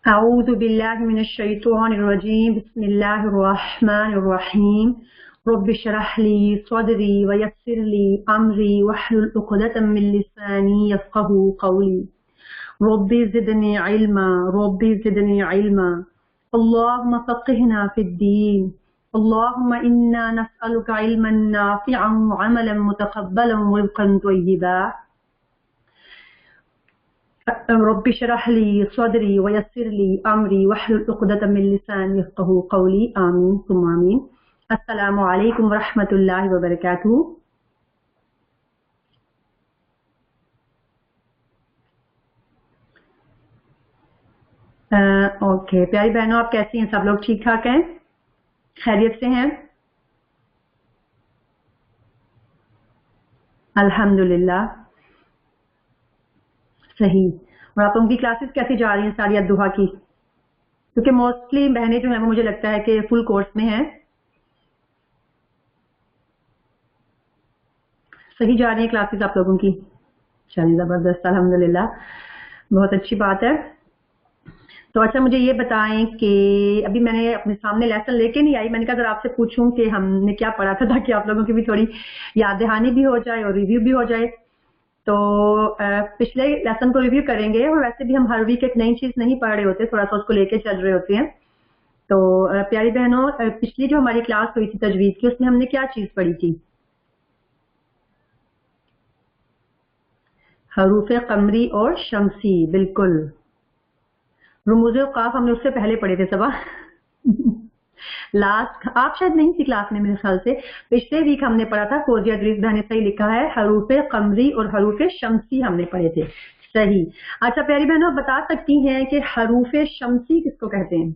أعوذ بالله من الشيطان الرجيم بسم الله الرحمن الرحيم رب اشرح لي صدري ويسر لي أمري واحلل عقدة من لساني يفقهوا قولي رب زدني علما رب زدني علما اللهم فقهنا في الدين اللهم إنا نسألك علما نافعا وعملا متقبلا ورزقا طيبا رب اشرح لي صدري ويسر لي امري واحلل عقدة من لساني يفقهوا قولي آمین ثم آمین. السلام علیکم ورحمۃ اللہ وبرکاتہ. اوکے پیاری بہنوں، آپ کیسی ہیں؟ سب لوگ ٹھیک ٹھاک ہیں؟ خیریت سے ہیں؟ الحمدللہ صحیح. اور آپ لوگوں کی کلاسز کیسی جا رہی ہیں ساری الدحا کی؟ کیونکہ موسٹلی بہنیں جو ہیں وہ مجھے لگتا ہے کہ فل کورس میں ہیں. صحیح جا رہی ہیں کلاسز آپ لوگوں کی؟ چلیے زبردست، الحمدللہ، بہت اچھی بات ہے. تو اچھا مجھے یہ بتائیں کہ ابھی میں نے اپنے سامنے لیسن لے کے نہیں آئی، میں نے کہا ذرا آپ سے پوچھوں کہ ہم نے کیا پڑھا تھا تاکہ آپ لوگوں کی بھی تھوڑی یاد دہانی بھی ہو جائے اور ریویو بھی ہو جائے. تو پچھلے لیسن کو ریویو کریں گے، اور ویسے بھی ہم ہر ویک ایک نئی چیز نہیں پڑھ رہے ہوتے، تھوڑا سا اس کو لے کے چل رہے ہوتے ہیں. تو پیاری بہنوں، پچھلی جو ہماری کلاس ہوئی تھی تجوید کی، اس میں ہم نے کیا چیز پڑھی تھی؟ حروف قمری اور شمسی. بالکل، رموز قاف ہم نے اس سے پہلے پڑھے تھے صبا. لاسٹ آپ شاید نہیں تھی کلاس میں میرے خیال سے. پچھلے ویک ہم نے پڑھا تھا، فوزیہ ادریس بہن نے صحیح لکھا ہے، حروف قمری اور حروف شمسی ہم نے پڑھے تھے. صحیح. اچھا پیاری بہنوں، بتا سکتی ہیں کہ حروف شمسی کس کو کہتے ہیں؟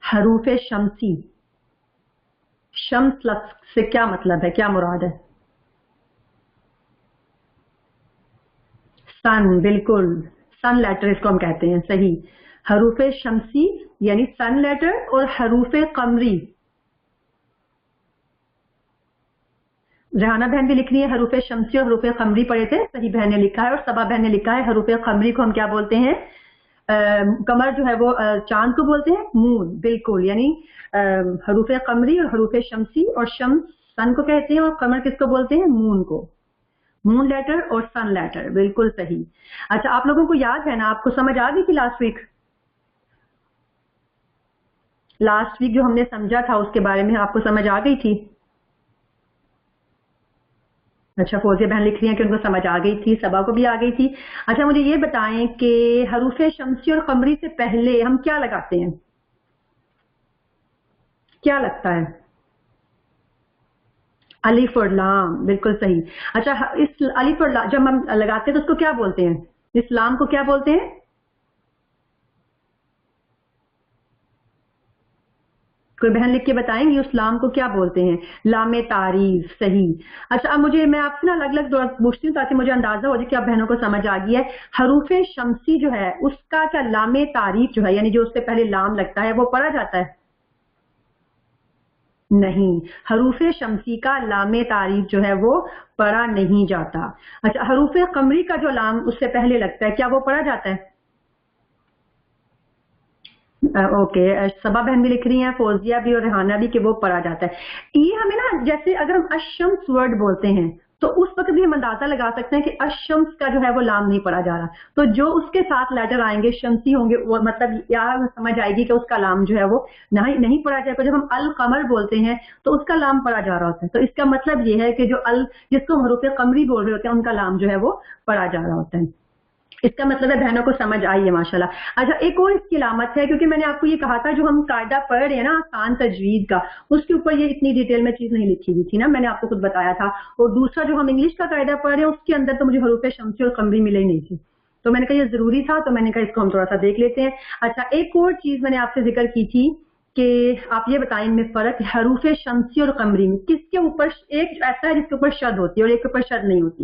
حروف شمسی، شمس لفظ سے کیا مطلب ہے، کیا مراد ہے؟ سن. بالکل، سن لیٹر اس کو ہم کہتے ہیں. صحیح. حروف شمسی یعنی سن لیٹر، اور حروف قمری، ریحانہ بہن بھی لکھ رہی ہے حروف شمسی اور حروف قمری پڑھے تھے. صحیح بہن نے لکھا ہے، اور صبا بہن نے لکھا ہے حروف قمری کو ہم کیا بولتے ہیں؟ قمر جو ہے وہ چاند کو بولتے ہیں مون. بالکل، یعنی حروف قمری اور حروف شمسی، اور شمس سن کو کہتے ہیں اور قمر کس کو بولتے ہیں؟ مون کو. مون لیٹر اور سن لیٹر. بالکل صحیح. اچھا آپ لوگوں کو یاد ہے نا، آپ کو سمجھ آ گئی تھی لاسٹ ویک جو ہم نے سمجھا تھا اس کے بارے میں آپ کو سمجھ آ گئی تھی؟ اچھا فوزیہ بہن لکھ رہی ہیں کہ ان کو سمجھ آ گئی تھی، صبا کو بھی آ گئی تھی. اچھا مجھے یہ بتائیں کہ حروف شمسی اور قمری سے پہلے ہم کیا لگاتے ہیں؟ کیا لگتا ہے؟ الف اور لام. بالکل صحیح. اچھا اس الف اور لام جب ہم لگاتے ہیں تو اس کو کیا بولتے ہیں؟ اس لام کو کیا بولتے ہیں؟ کوئی بہن لکھ کے بتائیں گی اس لام کو کیا بولتے ہیں؟ لام تعریف. صحیح. اچھا اب مجھے، میں آپ سے نا الگ الگ پوچھتی ہوں تاکہ مجھے اندازہ ہو جائے کہ آپ بہنوں کو سمجھ آ گئی ہے. حروف شمسی جو ہے اس کا کیا لام تعریف جو ہے، یعنی جو اس سے پہلے لام لگتا ہے، وہ پڑھا جاتا ہے؟ نہیں، حروف شمسی کا لام تعریف جو ہے وہ پڑھا نہیں جاتا. اچھا حروف قمری کا جو لام اس سے پہلے لگتا ہے، کیا وہ پڑھا جاتا ہے؟ اوکے. صبا بہن بھی لکھ رہی ہیں، فوزیہ بھی اور ریحانہ بھی، کہ وہ پڑھا جاتا ہے. یہ ہمیں نا، جیسے اگر ہم الشمس ورڈ بولتے ہیں تو اس وقت بھی ہم اندازہ لگا سکتے ہیں کہ الشمس کا جو ہے وہ لام نہیں پڑھا جا رہا. تو جو اس کے ساتھ لیٹر آئیں گے شمسی ہوں گے، وہ مطلب یہاں سمجھ آئے گی کہ اس کا لام جو ہے وہ نہیں پڑھا جائے گا. جب ہم القمر بولتے ہیں تو اس کا لام پڑھا جا رہا ہوتا ہے. تو اس کا مطلب یہ ہے کہ جو جس کو ہم حروف قمری بول رہے ہوتے ہیں ان کا لام جو ہے وہ پڑھا جا رہا ہوتا ہے. اس کا مطلب ہے بہنوں کو سمجھ آئی ہے ماشاءاللہ. اچھا ایک اور اس کی علامت ہے، کیونکہ میں نے آپ کو یہ کہا تھا جو ہم قاعدہ پڑھ رہے ہیں نا آسان تجوید کا، اس کے اوپر یہ اتنی ڈیٹیل میں چیز نہیں لکھی ہوئی تھی نا، میں نے آپ کو خود بتایا تھا. اور دوسرا جو ہم انگلش کا قاعدہ پڑھ رہے ہیں اس کے اندر تو مجھے حروف شمسی اور قمری ملے ہی نہیں تھی، تو میں نے کہا یہ ضروری تھا، تو میں نے کہا اس کو ہم تھوڑا سا دیکھ لیتے ہیں. اچھا ایک اور چیز میں نے آپ سے ذکر کی تھی کہ آپ یہ بتائیں ان میں فرق حروف شمسی اور قمری میں کس کے اوپر، ایک ایسا ہے جس کے اوپر شد ہوتی ہے اور ایک کے اوپر شد نہیں ہوتی.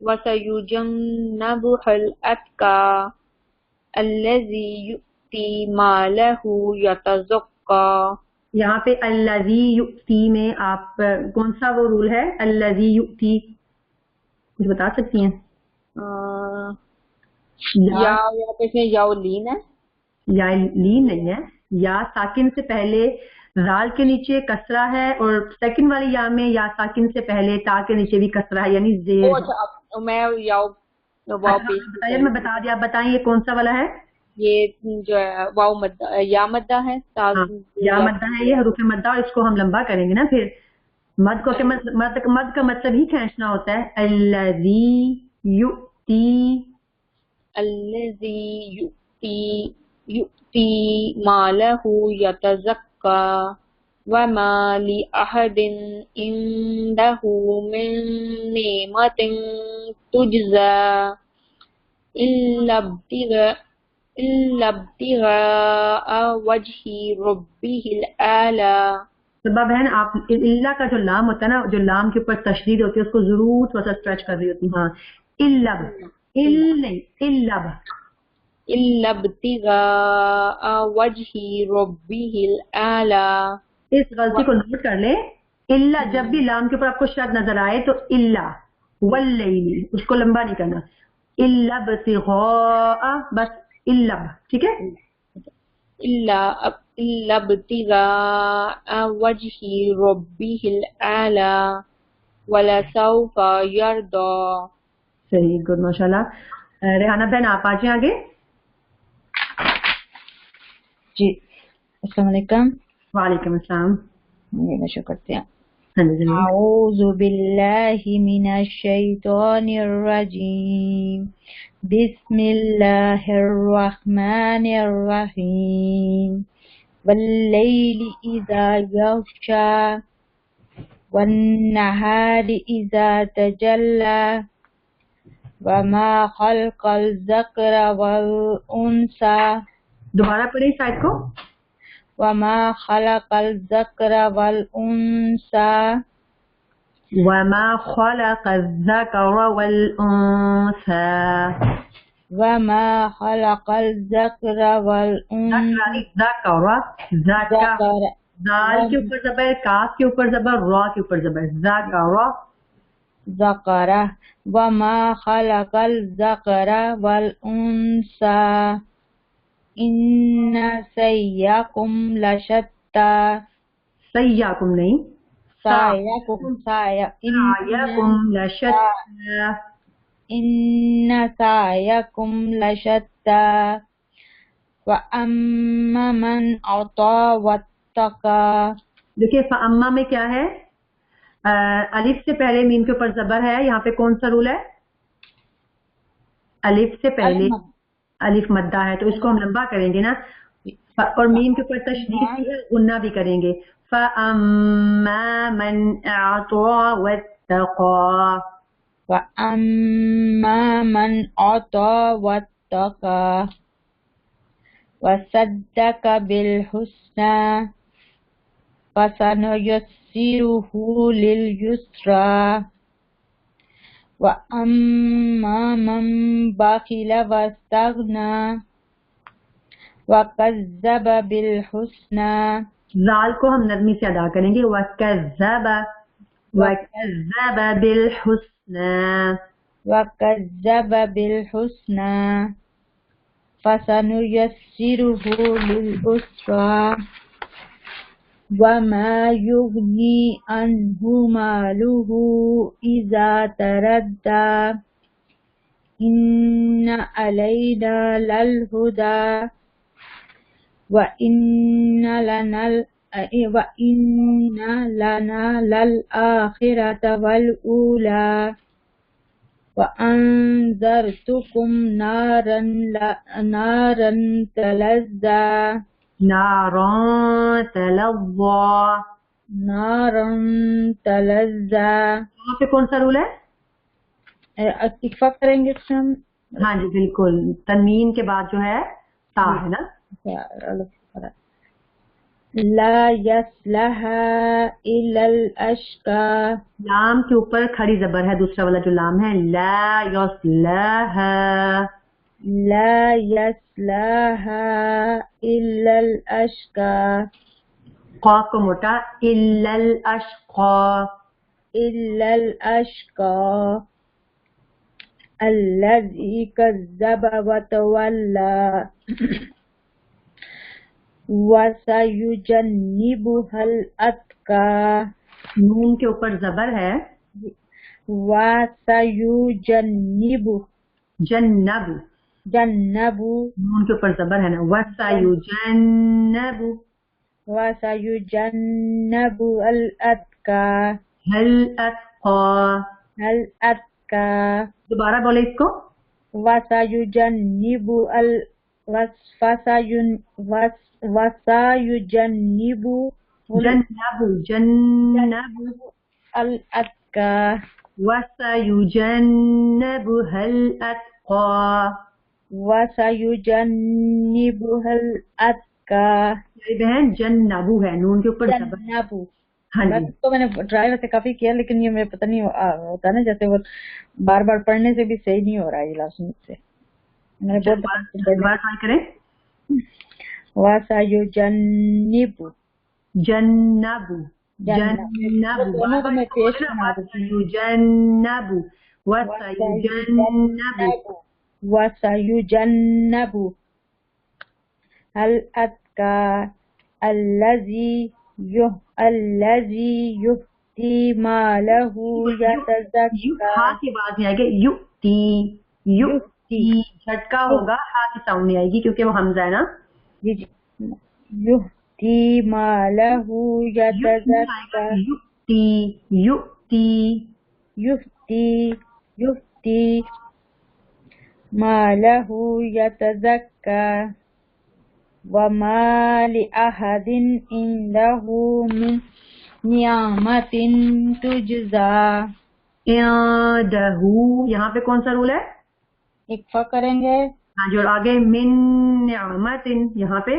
وَسَيُجَنَّبُهَا الْأَتْقَى الَّذِي يُؤْتِي مَالَهُ يَتَزَكَّى. یہاں پہ الذی یؤتی میں آپ کون سا وہ رول ہے؟ الذی یؤتی کچھ بتا سکتی ہیں؟ یا پہ سے یاء لین ہے، یا لین نہیں ہے، یا ساکن سے پہلے رال کے نیچے کسرہ ہے، اور سیکنڈ والی یا میں یا ساکن سے پہلے تا کے نیچے بھی کسرہ ہے، یعنی زیر. اچھا میں یاء واو پہ میں بتا دیا، آپ بتائیں یہ کون سا والا ہے؟ یہ جو ہے واو مدہ یا مدہ ہے، یا مدہ ہے، یہ حروف مدہ، اور اس کو ہم لمبا کریں گے نا پھر. مد کو مد کا مطلب ہی کھینچنا ہوتا ہے. الذی یؤتی مالہ یتزکا وما لأحد عنده من نعمت تجزا إلا ابتغاء وجہ ربہ الأعلی. سبب ہے نا، آپ اللہ کا جو لام ہوتا ہے نا، جو لام کے اوپر تشدید ہوتی ہے اس کو ضرور تھوڑا سا اسٹریچ کر رہی ہوتی ہے. ہاں الب إلا ابتغاء وجہ ربہ الأعلی. اس غلطی کو نوٹ کر لیں. اللہ جب بھی لام کے اوپر آپ کو شد نظر آئے تو اللہ واللیل اس کو لمبا نہیں کرنا. الا ابتغاء بس الب، ٹھیک ہے. إلا ابتغاء وجہ ربہ الأعلی ولسوف یرضی. صحیح، گڈ، ماشاء اللہ. ریحانہ بہن آپ آ جائیں آگے. جی السلام علیکم. وعلیکم السلام. شروع کرتے ہیں. ہاں اعوذ باللہ من الشیطان الرجیم بسم اللہ الرحمن الرحیم واللیل اذا یغشی والنہار اذا تجلی وما خلق الذکر والانثى. دوبارہ پڑھیں سائد کو. وما خلق الذکر والانثى وما خلق الذکر والانثى. وما خلق الذکر والانثى. ذکر دال کے اوپر زبر، کاف کے اوپر زبر، را کے اوپر زبر. ذکر. وما خلق الذکر والانثى ان سعیکم لشتى. سعیکم نہیں، سعیکم لشتى. ان سعیکم لشتى فاما من اعطى واتقى. دیکھیے فاما میں کیا ہے؟ الف سے پہلے میم کے اوپر زبر ہے. یہاں پہ کون سا رول ہے؟ الف سے پہلے الف مدہ ہے تو اس کو ہم لمبا کریں گے نا، اور میم کے اوپر تشدید بھی ہے، غنہ بھی کریں گے. فَأَمَّا مَنْ أَعْطَى وَاتَّقَى. وَأَمَّا مَنْ أَعْطَى وَاتَّقَى وَصَدَّقَ بِالْحُسْنَى فَسَنُيَسِّرُهُ لِلْيُسْرَى. وَأَمَّا مَنْ بَخِلَ وَاسْتَغْنَى وَكَذَّبَ بِالْحُسْنَى. زال کو ہم نرمی سے ادا کریں گے. وَكَذَّبَ بِالْحُسْنَى. وَكَذَّبَ بِالْحُسْنَى فَسَنُيَسِّرُهُ لِلْعُسْرَى. وَمَا يُغْنِي عَنْهُ مَالُهُ إِذَا تَرَدَّى إِنَّ عَلَيْنَا لَلْهُدَى وَإِنَّ لَنَا لَلْآخِرَةَ وَالْأُولَى وَأَنذَرْتُكُمْ نَارًا تَلَظَّى. نارا تلظى. وہاں پہ کون سا رول ہے؟ اکتفا کریں گے ہم. ہاں جی بالکل، تنوین کے بعد جو ہے تا ہے نا. لا يصلها إلا الأشقى لام کے اوپر کھڑی زبر ہے، دوسرا والا جو لام ہے، لا یصلها، لا يصلها إلا الأشقى قاف کو موٹا، الا الاشقى، إلا الأشقى الذي كذب وتولى وسيجنبها الأتقى نون کے اوپر زبر ہے، وسيجنب جنب، جنب نون کے اوپر زبر ہے نا، وسيجنب، وسيجنب الأتقى هل اتقى، الأتقى دوبارہ بولے اس کو، وسيجنب وسيجنب جنب جنب، الأتقى وسيجنبها الاتقى، وسيجنبها الأتقى میری بہن جنبو ہے، نون کے اوپر زبر، جنب ہاں جی، تو میں نے ٹرائی ویسے کافی کیا، لیکن یہ مجھے پتہ نہیں ہوتا نا، جیسے وہ بار بار پڑھنے سے بھی صحیح نہیں ہو رہا یہ لفظ مجھ سے، میں نے بہت دوبارہ ٹرائی کریں، وسيجنب جنب جنب جنب، دونوں کو میں پیش بنا دیتی ہوں، وسيجنب وسيجنب وسيجنب الأتقى الذي يؤتي ماله يتزكى ہا کی آواز نہیں آئے گی، یؤتی، یؤتی جھٹکا ہوگا، ہا کی ساؤنڈ نہیں آئے گی کیونکہ وہ حمزہ ہے نا، يؤتي ماله يتزكى یؤتی یؤتی، يؤتي ماله يتزكى وما لأحد عنده من نعمة تجزى عندہ، یہاں پہ کون سا رول ہے؟ اکفا کریں گے، ہاں جو آگے من نعمت، یہاں پہ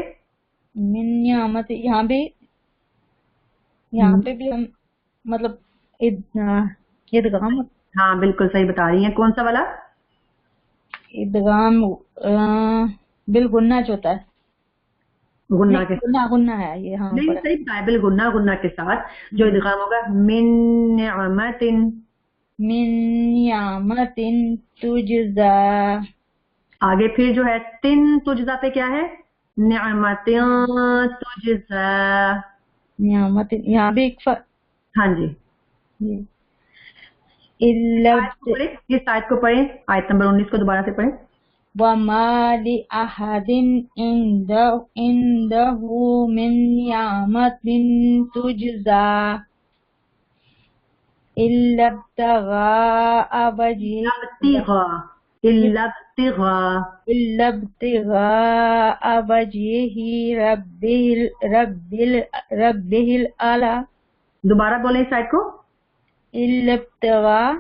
من نعمت، یہاں بھی ہم مطلب ادغام ہاں بالکل صحیح بتا رہی ہیں، کون سا والا؟ ادغام بالغنہ جو ہوتا ہے، غنہ کے غنہ ہے یہ، ہاں نہیں صحیح بتایا، بالغنہ، غنہ کے ساتھ جو ادغام ہوگا، من نعمت، من نعمت تجزا، آگے پھر جو ہے تن تجزا پہ کیا ہے؟ نعمت تجزا، نعمت یہاں بھی اکفا، ہاں جی، اس آیت کو پڑھیں، آیت نمبر 19 کو دوبارہ سے پڑھیں، وَمَا لِأَحَدٍ عِندَهُ مِن نِّعْمَةٍ تُجْزَىٰ إِلَّا ابْتِغَاءَ وَجْهِ رَبِّهِ الْأَعْلَىٰ دوبارہ بولیں اس آیت کو، إِلَّا ابْتِغَاءَ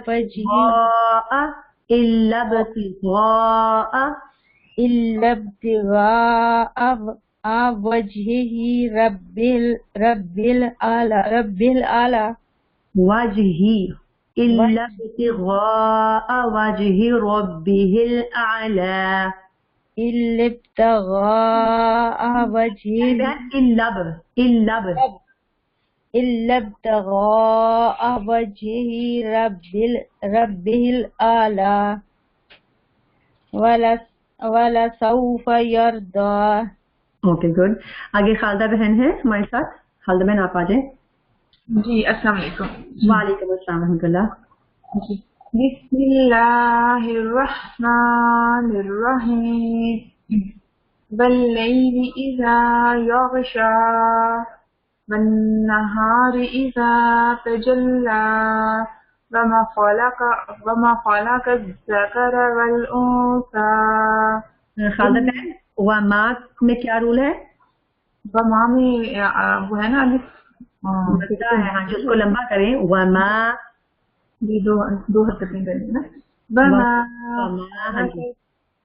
وجهه إلا ابتغاء وجهه رب الأعلى وجهي إلا ابتغاء وجه ربه الأعلى، إلا ابتغاء وجهه إلا ابتغاء وجه ربه الأعلى ولسوف يرضى. Okay good. آگے خالدہ بہن ہے ہمارے ساتھ، خالدہ بہن آپ آ جائیں. جی السلام علیکم. وعلیکم السلام و رحمۃ اللہ. بسم اللہ الرحمن الرحیم. واللیل اذا یغشا والنہار اذا تجلی وما خلق الذکر والانثى. خالدہ بہن وما میں کیا رول ہے؟ وما میں وہ ہے نا الف ہاں جو اس کو لمبا کریں، وما دو حرکتیں کریں نا.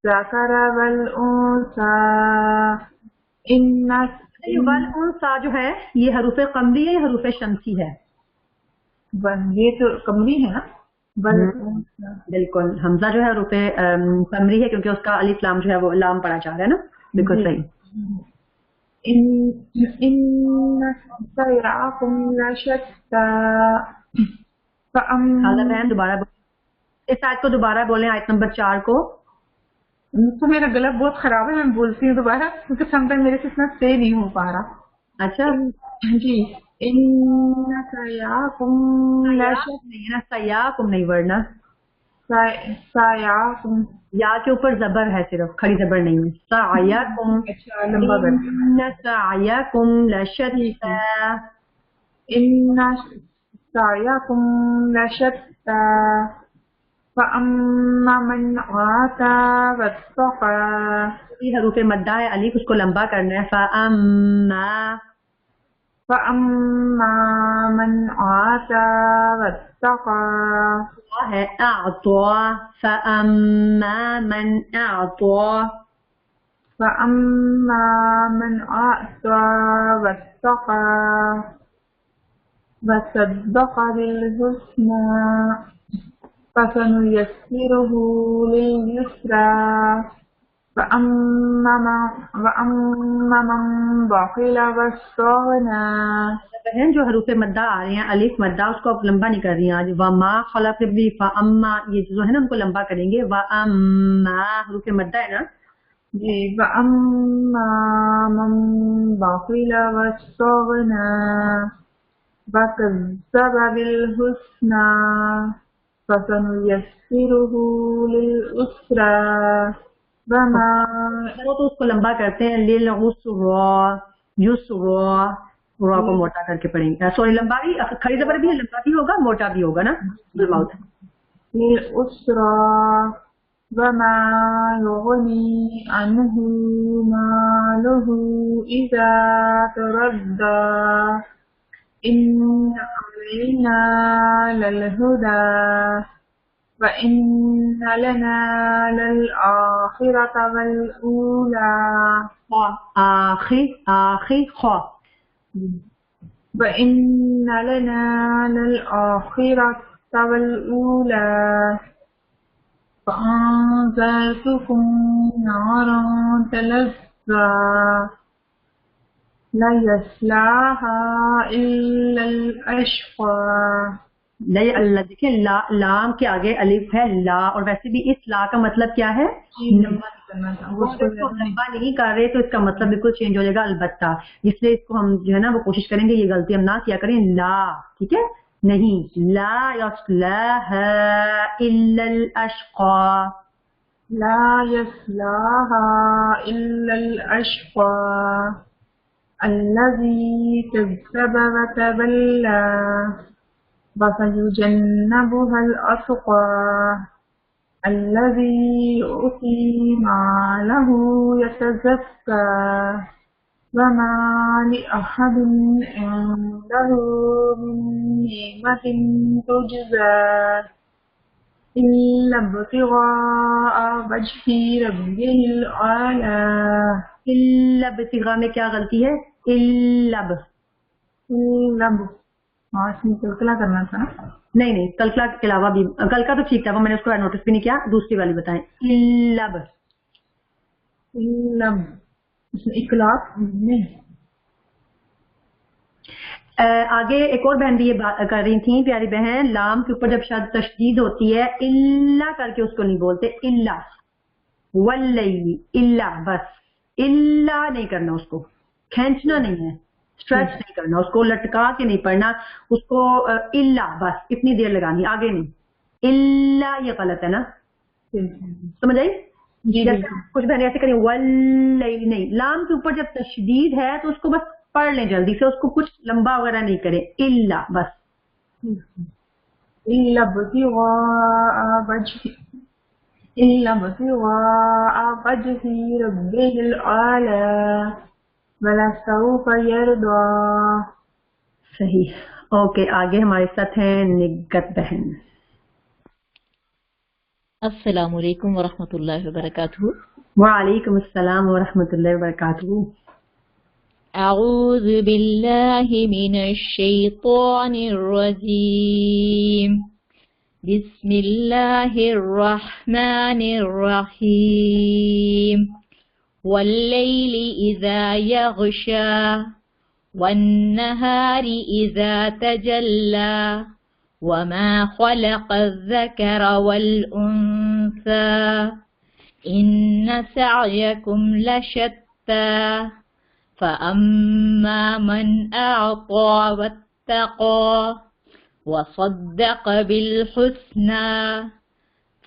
الذكر والأنثى إن وال انسا جو ہے یہ حروف قمری ہے یا حروف شمسی ہے؟ یہ تو قمری ہے نا. بالکل حمزہ جو ہے حروف قمری ہے کیونکہ اس کا الف لام جو ہے وہ لام پڑا جا رہا ہے نا. بالکل صحیح. إن سعيكم لشتى حاضر بہن دوبارہ اس آیت کو دوبارہ بولیں، آیت نمبر 4 کو. تو میرا گلا بہت خراب ہے، میں بولتی ہوں دوبارہ کیونکہ سم ٹائم میرے سے اتنا صحیح نہیں ہو پا رہا. اچھا جی. إن سعيكم لشتى سیاکم نہیں ورنہ سعيكم یا کے اوپر زبر ہے، صرف کھڑی زبر نہیں ہے. سعیکم اچھا لمبا ان سعیکم لشتى إن سعيكم لشتى فأما من آتى واتقى. یہ حروف مدہ ہے، الف اس کو لمبا کرنا ہے. فأما من آتى واتقى ہے اعطى. فأما من اعطى فأما من آتى واتقى وصدق بالحسنى فسنيسره لليسرى وأما من بخل واستغنى. بہن جو حروف مدہ آ رہے ہیں الف مدہ اس کو آپ لمبا نہیں کر رہی ہیں آج. وما خلق بھی فاما یہ جو ہے نا ان کو لمبا کریں گے. واما حروف مدہ ہے نا جی. وأما من بخل واستغنى وكذب بالحسنى فسنيسره لليسرى وما. وہ تو اس کو لمبا کرتے ہیں. للعسرى یسرا را کو موٹا کر کے پڑھیں گے. سوری لمبا بھی کھڑی زبر بھی ہے، لمبا بھی ہوگا موٹا بھی ہوگا نا. للعسرى وما يغني عنه ماله إذا تردى إن علينا للهدى وإن لنا للآخرة والأولى. آخي خا. وإن لنا للآخرة والأولى فأنذرتكم نارا تلظى لا يصلاها إلا الأشقى. اللہ دیکھیں لام کے آگے الف ہے لا، اور ویسے بھی اس لا کا مطلب کیا ہے؟ لمبا نہیں کر رہے تو اس کا مطلب بالکل چینج ہو جائے گا البتہ. اس لیے اس کو ہم جو ہے نا وہ کوشش کریں گے یہ غلطی ہم نہ کیا کریں. لا ٹھیک ہے نہیں. لا یصلاها الا الاشقى لا يصلاها إلا الأشقى الذي كذب وتولى وسيجنبها الأتقى الذي يؤتي ماله يتزكى وما لأحد عنده من نعمة تجزى إلا ابتغاء وجه ربه الأعلى. ابتغاء میں کیا غلطی ہے؟ الب. ہاں اس میں کلکلا کرنا تھا نا. نہیں کلکلا کے علاوہ بھی کل کا تو ٹھیک تھا وہ میں نے اس کو نوٹس بھی نہیں کیا. دوسری والی بتائیں. الب اس میں اخلاق نہیں. آگے ایک اور بہن بھی یہ بات کر رہی تھیں پیاری بہن، لام کے اوپر جب شاید تشدید ہوتی ہے اللہ کر کے اس کو نہیں بولتے. اللہ واللیل اللہ بس. اللہ نہیں کرنا، اس کو کھینچنا نہیں ہے، اسٹریچ نہیں کرنا، اس کو لٹکا کے نہیں پڑھنا، اس کو اللہ بس اتنی دیر لگانی، آگے نہیں. اللہ یہ غلط ہے نا، سمجھ آئی؟ کچھ بہنیں ایسے کریں واللیل نہیں. لام کے اوپر جب تشدید ہے تو اس کو بس پڑھ لیں جلدی سے، اس کو کچھ لمبا وغیرہ نہیں کریں. اللہ بس. إلا ابتغاء وجه ربه الأعلى ولسوف يرضى. صحیح. اوکے آگے ہمارے ساتھ ہیں نگت بہن. السلام علیکم ورحمۃ اللہ وبرکاتہ. وعلیکم السلام ورحمۃ اللہ وبرکاتہ. اعوذ باللہ من الشیطان الرجیم. بسم اللہ الرحمن الرحیم. واللیل اذا یغشا والنہار اذا تجلی وما خلق الذكر والأنثى إن سعيكم لشتى فأما من أعطى واتقى وصدق بالحسنى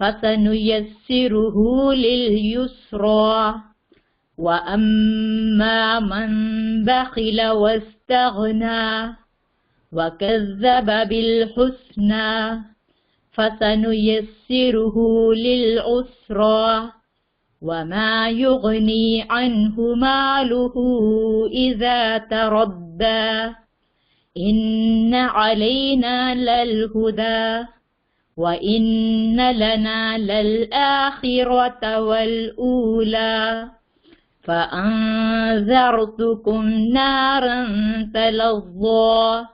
فسنيسره لليسرى وأما من بخل واستغنى وكذب بالحسنى فسنيسره للعسرى وما يغني عنه ماله إذا تردى إن علينا للهدى وإن لنا للآخرة والأولى فأنذرتكم نارا تلظى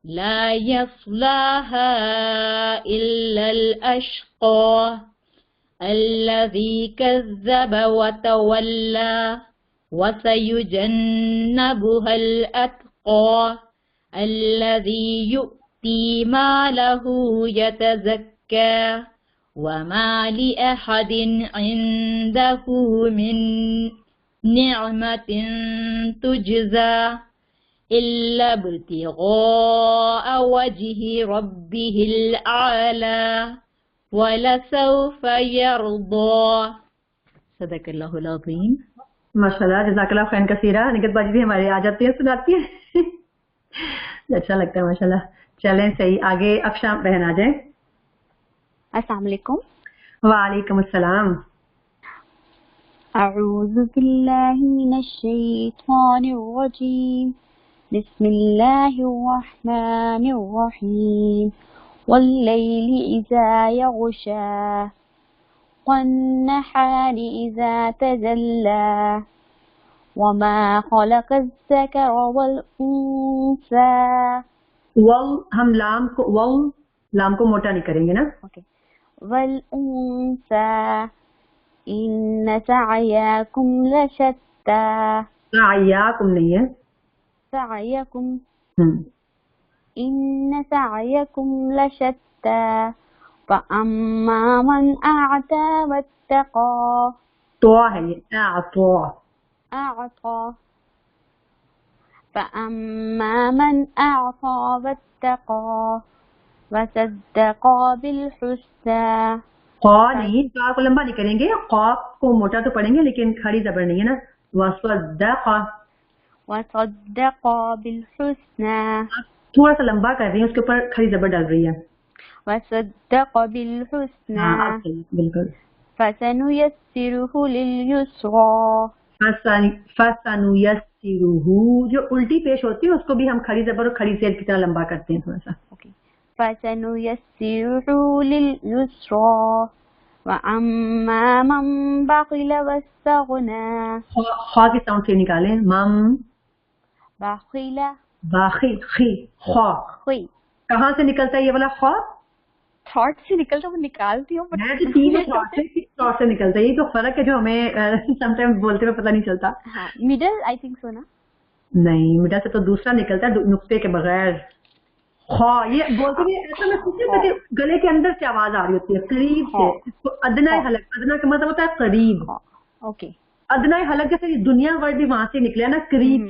لا يصلاها إلا الأشقى الذي كذب وتولى وسيجنبها الأتقى الذي يؤتي ماله يتزكى وما لأحد عنده من نعمة تجزى إلا ابتغاء وجه ربه الأعلى ولسوف يرضى. صدق اللہ العظیم. ماشاء اللہ جزاک اللہ خیر کثیرہ. نگہت باجی بھی ہمارے آ جاتی ہیں سناتی ہیں. اچھا لگتا ہے ماشاء اللہ. چلیں صحیح آگے افشاں بہن آ جائیں. السلام علیکم. وعلیکم السلام. اعوذ باللہ من الشیطان الرجیم. بسم اللہ الرحمن الرحیم. واللیل اذا یغشا والنہار اذا تجلی وما خلق الذکر والانثى. ہم لام کو موٹا نہیں کریں گے نا. والانثى ان سعیکم لشتى. سعیکم نہیں ہے. سعیکم ان سعیکم لشتى فاما من اعطى واتقى. تو ہے یہ اعطى. فاما من اعطى واتقى وصدق بالحسنى. قا نہیں، قا کو لمبا نہیں کریں گے. قاف کو موٹا تو پڑھیں گے لیکن کھڑی زبر نہیں ہے نا. وصدق بالحسنى. تھوڑا سا لمبا کر رہی ہیں، اس کے اوپر کھڑی زبر ڈال رہی ہے. وصدق بالحسنى بالکل. فسنيسره لليسرى. فسنيسره جو الٹی پیش ہوتی ہے اس کو بھی ہم کھڑی زبر اور کھڑی زیر کی طرح لمبا کرتے ہیں تھوڑا سا. فسنيسره لليسرى وأما من بخل واستغنى. خا کی ساؤنڈ سے نکالیں. بخل باخی خی خا. کہاں سے نکلتا ہے یہ والا خا؟ تھاٹ سے نکلتا، وہ نکالتی ہوں. میں تو تین تھاٹ سے نکلتا ہے. یہ تو فرق ہے جو ہمیں سم ٹائم بولتے ہوئے پتہ نہیں چلتا. مڈل آئی تھنک سو نا. نہیں، مڈل سے تو دوسرا نکلتا ہے نقطے کے بغیر. خا یہ بولتے ہوئے ایسا محسوس ہوتا ہے کہ گلے کے اندر سے آواز آ رہی ہوتی ہے قریب سے. اس کو ادنا حلق، ادنا کا مطلب ہوتا ہے قریب. اوکے. ادنا حلق جیسے دنیا ورڈ بھی وہاں سے نکلے نا، قریب.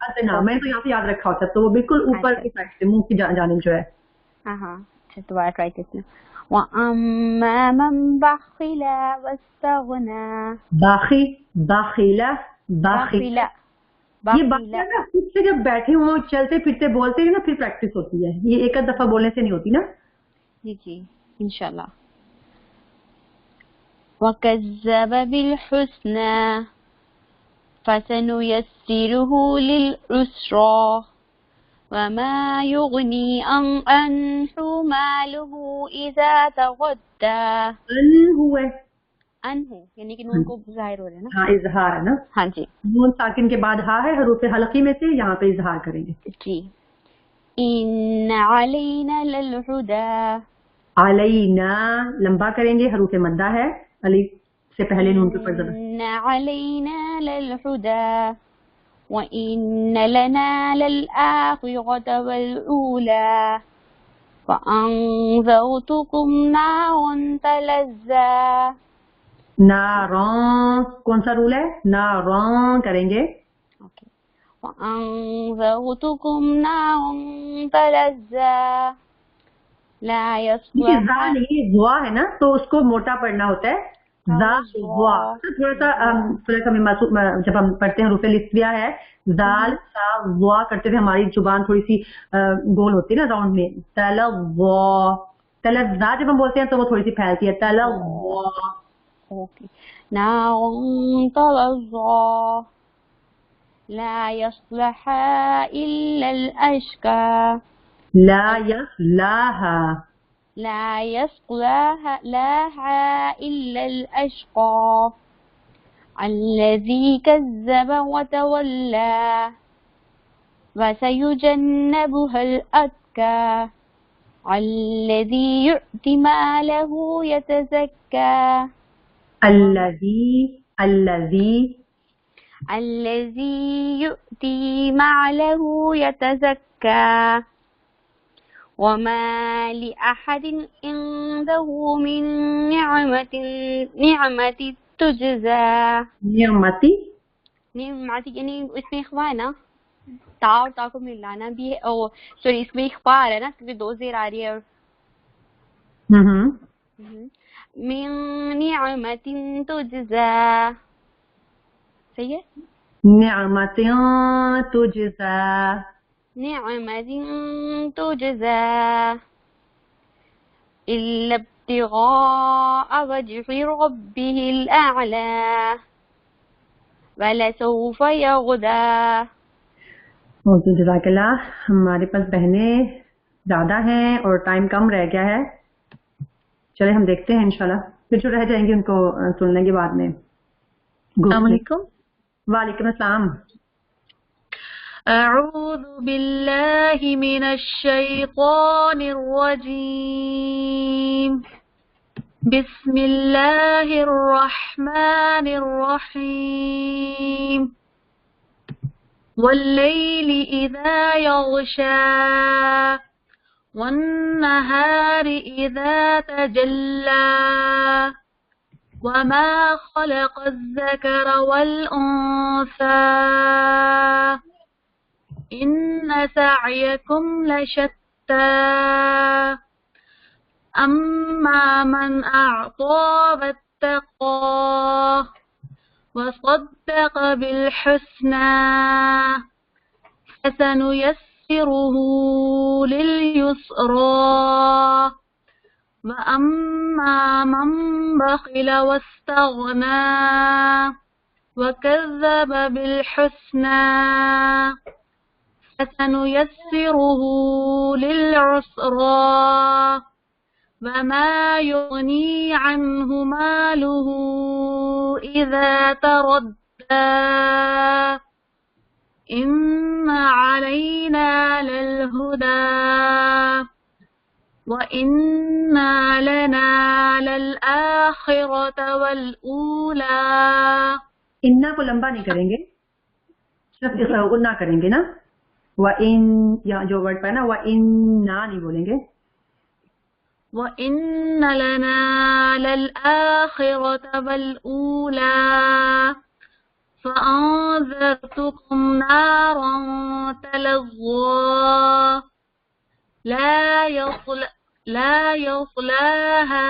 ادنا میں تو یہاں سے یاد رکھا ہوتا ہے، تو وہ بالکل اوپر کی سائڈ سے منہ کی جانب جو ہے. ہاں دوبارہ ٹرائی کرتی ہوں. وَأَمَّا مَن بَخِلَ وَاسْتَغْنَى. باخیلا. یہ باقی نا خود سے جب بیٹھے ہوں چلتے پھرتے بولتے ہیں نا پھر پریکٹس ہوتی ہے. یہ ایک دفعہ بولنے سے نہیں ہوتی نا. جی انشاءاللہ. وَكَذَّبَ بِالْحُسْنَى فَسَنُيَسِّرُهُ لِلْعُسْرَى وما يغني عنه ماله إذا تغدى. هو عنه یعنی کہ نون کو ظاہر ہو رہا ہے نا. ہاں اظہار ہے نا. ہاں جی. نون ساکن کے بعد ہا ہے حروف حلقی میں سے, یہاں پہ اظہار کریں گے. جی. إن علينا للهدى. علینا لمبا کریں گے, حروف مدہ ہے, الف سے پہلے نون کے اوپر زبر. إن علينا للهدى وإن لنا للآخرة والأولى فأنذرتكم نارا تلظى. ناران کون سا رول ہے؟ ناران کریں گے. اوکے. وأنذرتكم نارا تلظى لا يصلها. نہیں زوا ہے نا, تو اس کو موٹا پڑھنا ہوتا ہے. تھوڑا سا جب ہم پڑھتے ہیں حروف لسویہ ہے, زال سا وا کرتے ہوئے ہماری زبان تھوڑی سی گول ہوتی ہے نا راؤنڈ میں. تلوا تلزا جب ہم بولتے ہیں تو وہ تھوڑی سی پھیلتی ہے. تلوا. اوکے. نار تلظى لا يصلها إلا الأشقى. لا يصلاها لا يصلها إلا الأشقى الذي كذب وتولى وسيجنبها الأتقى الذي يؤتي ماله يتزكى. الذي يؤتي ماله يتزكى وما لأحد عنده من نعمة تجزى. نعمتی یعنی اس میں اخوا ہے نا, تا اور تا کو ملانا بھی ہے. او سوری, اس میں اخوا آ رہا ہے نا کیونکہ دو زیر آ رہی ہے. من نعمت تجزى. صحیح ہے. نعمت تجزى. نعمت تجزى إلا ابتغاء وجه ربه الأعلى ولسوف يغدى. جزاک اللہ. ہمارے پاس بہنیں زیادہ ہیں اور ٹائم کم رہ گیا ہے. چلے ہم دیکھتے ہیں انشاءاللہ, پھر جو رہ جائیں گے ان کو سن لیں گے بعد میں. السلام علیکم. وعلیکم السلام. اعوذ باللہ من الشیطان الرجیم. بسم اللہ الرحمن الرحیم. واللیل اذا یغشا والنهار اذا تجلی وما خلق الذكر والأنثى إن سعيكم لشتى أما من أعطى واتقى وصدق بالحسنى فسنيسره لليسرى وأما من بخل واستغنى وكذب بالحسنى فسنيسره للعسرى وما يغني عنه ماله إذا تردى إن علينا للهدى وَإِنَّ لَنَا لَلْآخِرَةَ وَالْأُولَى. انا کو لمبا نہیں کریں گے, صرف انا کریں گے نا. وَإِن یا جو ورڈ پہ نا وَإِنَّا نہیں بولیں گے. وَإِنَّ لَنَا لَلْآخِرَةَ وَالْأُولَى فَأَنذَرْتُكُمْ نَارًا تَلَظَّى لا يصلاها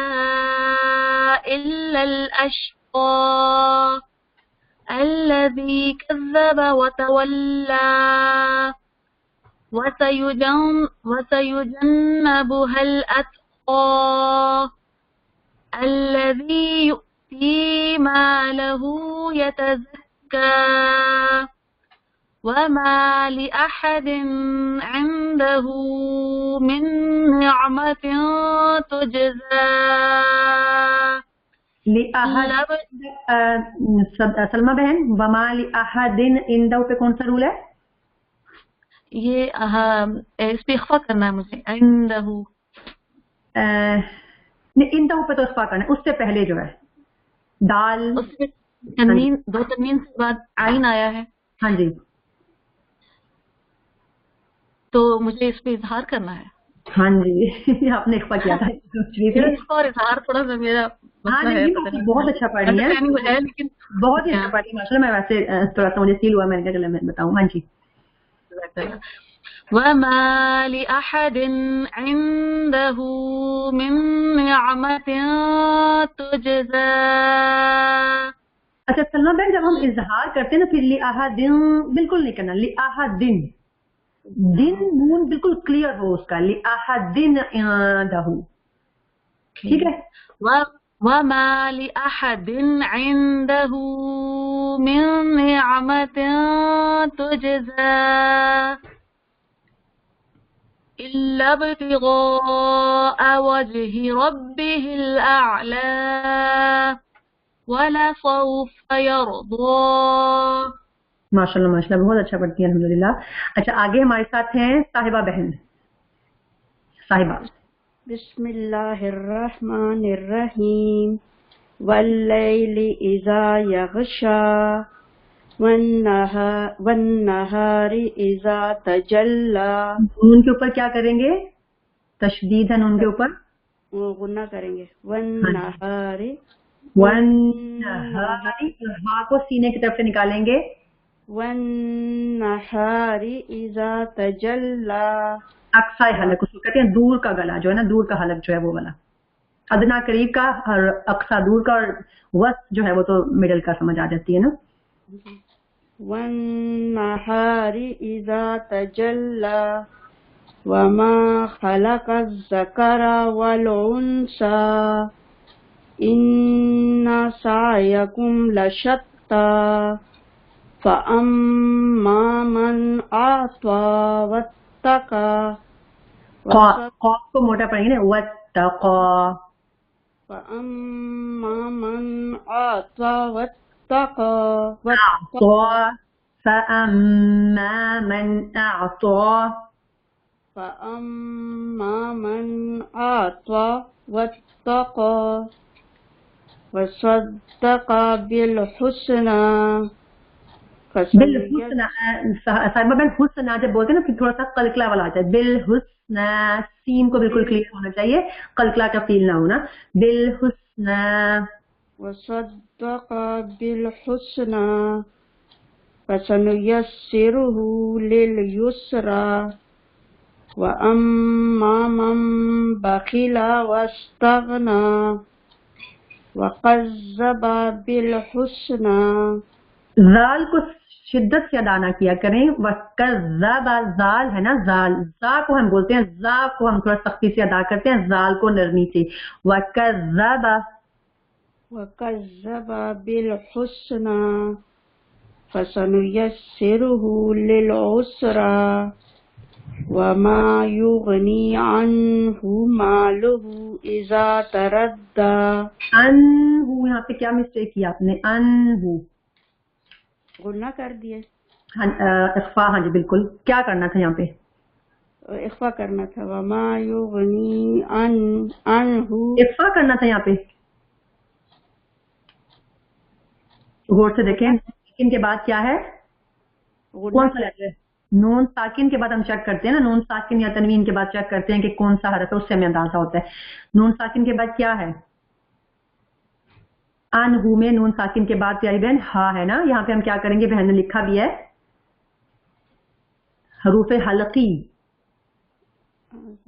إلا الأشقى الذي كذب وتولى وسيجنبها الأتقى الذي يؤتي ماله يتزكى وما لأحد عنده من نعمة تجزى سلمہ بہن وما لأحد عنده پہ کون سا رول ہے؟ یہ اس پہ اخفا کرنا ہے مجھے. عنده عنده پہ تو اخفا کرنا ہے. اس سے پہلے جو ہے دال اس میں تنوین دو تنوین سے بعد عین آیا ہے. ہاں جی تو مجھے اس پہ اظہار کرنا ہے. ہاں جی آپ نے اخفا کیا تھا. اخفا اور اظہار تھوڑا سا میرا ہاں جی بہت اچھا پڑھ رہی ہیں لیکن بہت ہی اچھا پڑھ رہی ہے ماشاء اللہ. میں ویسے تھوڑا سا مجھے فیل ہوا میں نے کہا چلو میں بتاؤں. ہاں جی وما لأحد عنده من نعمة تجزى. اچھا سلمہ بہن جب ہم اظہار کرتے ہیں نا پھر لأحد بالکل نہیں کرنا. لأحد دن نون بالکل کلیئر ہو اس کا. لأحد عنده ٹھیک ہے. وما لأحد عنده من نعمة تجزى إلا ابتغاء وجه ربه الأعلى ولسوف يرضى. ماشاء اللہ بہت اچھا پڑھتی ہیں الحمدللہ. اچھا آگے ہمارے ساتھ ہیں صاحبہ بہن. صاحبہ بسم اللہ الرحمن الرحیم واللیل اذا یغشا والنہار اذا تجلی. نون کے اوپر کیا کریں گے؟ تشدید ہے نون کے اوپر غنہ کریں گے. والنہار ہا کو سینے کی طرف سے نکالیں گے. والنہار اذا تجلی. اقصی حلق اس کو کہتے ہیں دور کا گلا جو ہے نا دور کا حلق جو ہے وہ والا. ادنا قریب کا اور اقصی دور کا اور وسط جو ہے وہ تو مڈل کا سمجھ آ جاتی ہے نا. والنہار اذا تجلی وما خلق الذکر والانثى ان سعیکم لشتی فاما من اعطى واتقى. قاف کو موٹا پڑھیں گے. واتقى فاما من اعطى واتقى فاما من اعطى واتقى وصدق بالحسنى. بالحسنى صاحبہ بہن حسنى جب بولتے ہیں نا پھر تھوڑا سا قلقلہ والا آتا ہے. بالحسنى سین کو بالکل کلیئر ہونا چاہیے قلقلہ کا فیل نہ ہونا. بالحسنى وصدق بالحسنى فسنيسره لليسرى وأما من بخل واستغنى وكذب بالحسنى. زال کو شدت سے ادا نہ کیا کریں. وَكَذَّبَ زال ہے نا زال زا کو ہم بولتے ہیں. زا کو ہم تھوڑا سختی سے ادا کرتے ہیں زال کو نرمی سے. وَكَذَّبَ بالحسنى فسنيسره للعسرى وما يغني عنه ماله اذا تردى. انہو یہاں پہ کیا مسٹیک کیا آپ نے؟ انہو غنہ کر دیے. اخفا. ہاں جی بالکل. کیا کرنا تھا یہاں پہ؟ اخفا کرنا تھا. وما يغني عنه اخفا کرنا تھا یہاں پہ. غور سے دیکھیں ساکن کے بعد کیا ہے؟ کون سا لیٹر ہے؟ نون ساکن کے بعد ہم چیک کرتے ہیں نا. نون ساکن یا تنوین کے بعد چیک کرتے ہیں کہ کون سا حرف ہے اس سے ہمیں اندازہ ہوتا ہے. نون ساکن کے بعد کیا ہے؟ انہو میں نون ساکن کے بعد پیاری بہن ہا ہے نا. یہاں پہ ہم کیا کریں گے؟ بہن نے لکھا بھی ہے حروف حلقی.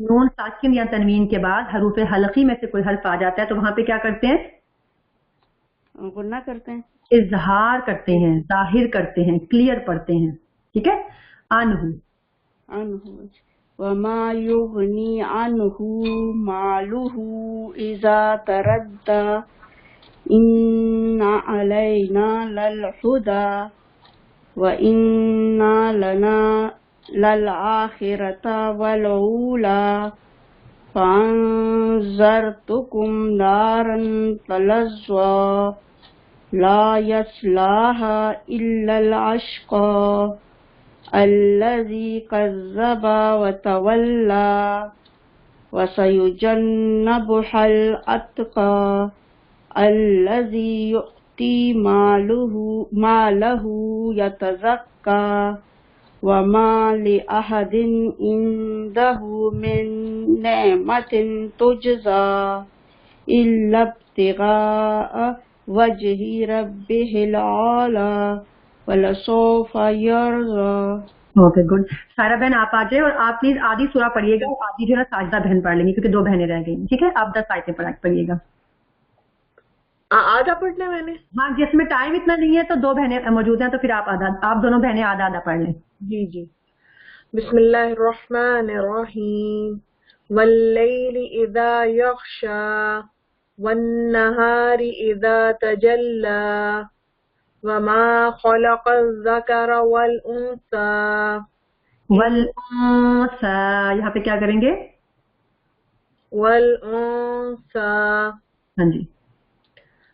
نون ساکن یا تنوین کے بعد حروف حلقی میں سے کوئی حرف آ جاتا ہے تو وہاں پہ کیا کرتے ہیں؟ غنہ کرتے ہیں. اظہار کرتے ہیں ظاہر کرتے ہیں کلیئر پڑھتے ہیں. ٹھیک ہے. انہو وما يغني عنه ماله اذا تردى ان علينا للهدى وَإِنَّا لَنَا لَلْآخِرَةَ وَالْأُولَى فَأَنذَرْتُكُمْ نَارًا تَلَظَّى لَا يَصْلَاهَا إِلَّا الْأَشْقَى الَّذِي كَذَّبَ وَتَوَلَّى وَسَيُجَنَّبُهَا الْأَتْقَى الَّذِي يُؤْتِي مَالَهُ يَتَزَكَّى وَمَا لِأَحَدٍ عِندَهُ مِن نِّعْمَةٍ تُجْزَى إِلَّا ابْتِغَاءَ وَجْهِ رَبِّهِ الْأَعْلَى وَلَسَوْفَ يَرْضَى. Okay good. سارا بہن آپ آ جائیں اور آپ پلیز آدھی سورہ پڑھیے گا, آدھی جو ہے نا ساجدہ بہن پڑھ لیں گی کیونکہ 2 بہنیں رہ گئی. ٹھیک ہے, آپ 10 آیتیں پڑھیے گا. آدھا پڑھنا میں نے. ہاں جس میں ٹائم اتنا نہیں ہے تو 2 بہنیں موجود ہیں تو پھر آپ دونوں بہنیں آدھا پڑھ لیں. جی جی. بسم اللہ الرحمن الرحیم. واللیل اذا یغشا والنہار اذا تجلی وما خلق الذکر والانثى. والانثى یہاں پہ کیا کریں گے؟ والانثى. ہاں جی.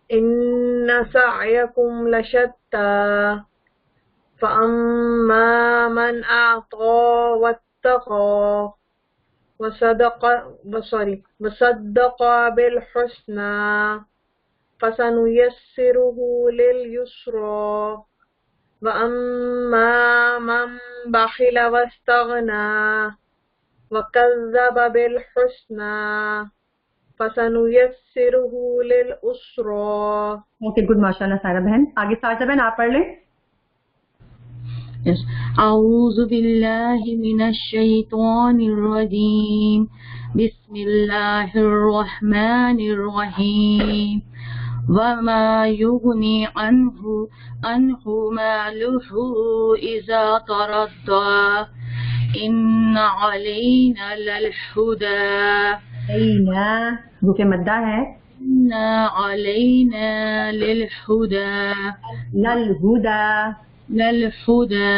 ان سعیکم لشتی فاما من اعطى واتقى وصدق بالحسنى فسنيسره لليسرى واما من بخل واستغنى وكذب بالحسنى فسنيسره للعسرى. اوکے گڈ, ماشاء اللہ سارا بہن. آگے سارا بہن آپ پڑھ لیں. اعوذ باللہ من الشیطان الرجیم. بسم اللہ الرحمن الرحیم. وما یغنی عنہ مالہ اذا تردى ان علینا للہدى. وہ کے مدہ ہے. ان علینا للہدى للہدى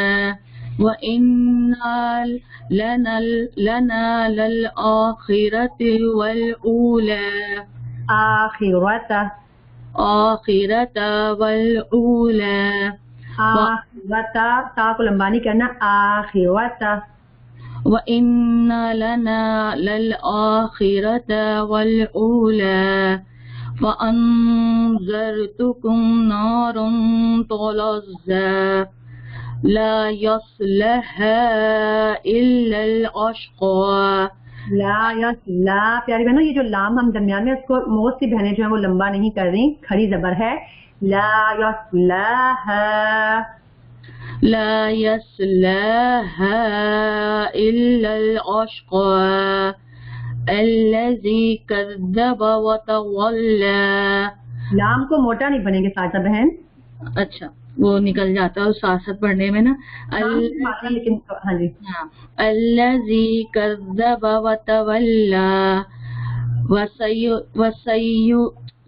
وَإِنَّ لَنَا لَلْآخِرَةِ وَالْأُولَى. آخرت والأولى. آخرت تا کو لمبا نہیں کرنا. آخرت. وَإِنَّ لَنَا لَلْآخِرَةَ وَالْأُولَى فَأَنذَرْتُكُمْ نَارًا تَلَظَّى لا يصلها إلا الأشقى. لا یصلا. پیاری بہنوں یہ جو لام ہم درمیان میں اس کو موت سی بہنیں جو ہیں وہ لمبا نہیں کر رہی, کھڑی زبر ہے. لا یصلاها لا يصلها إلا الأشقى الذي كذب وتولى. لام کو موٹا نہیں بنے گے ساجدہ بہن. اچھا وہ نکل جاتا ہے ساتھ ساتھ پڑھنے میں نا. لیکن ہاں جی. الذي كذب وتولى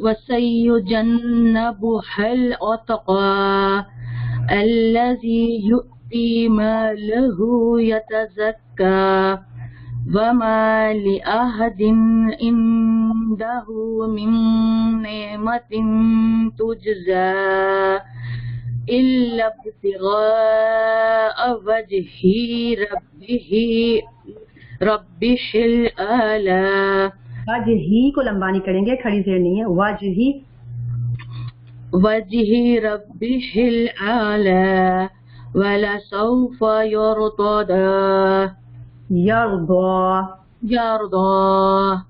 وسيجنبها الأتقى الذي يؤتي ماله يتزكى وما لأحد عنده من نعمة تجزى إلا ابتغاء وجه ربه الأعلى. وجہی کو لمبا نہیں کریں گے, کھڑی زیر نہیں ہے. وجہی وجه ربه الأعلى ولسوف يرضى. يرضى.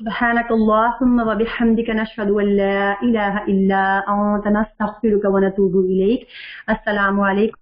سبحانك اللهم وبحمدك نشهد أن لا إله إلا أنت نستغفرك ونتوب إليك. السلام عليكم.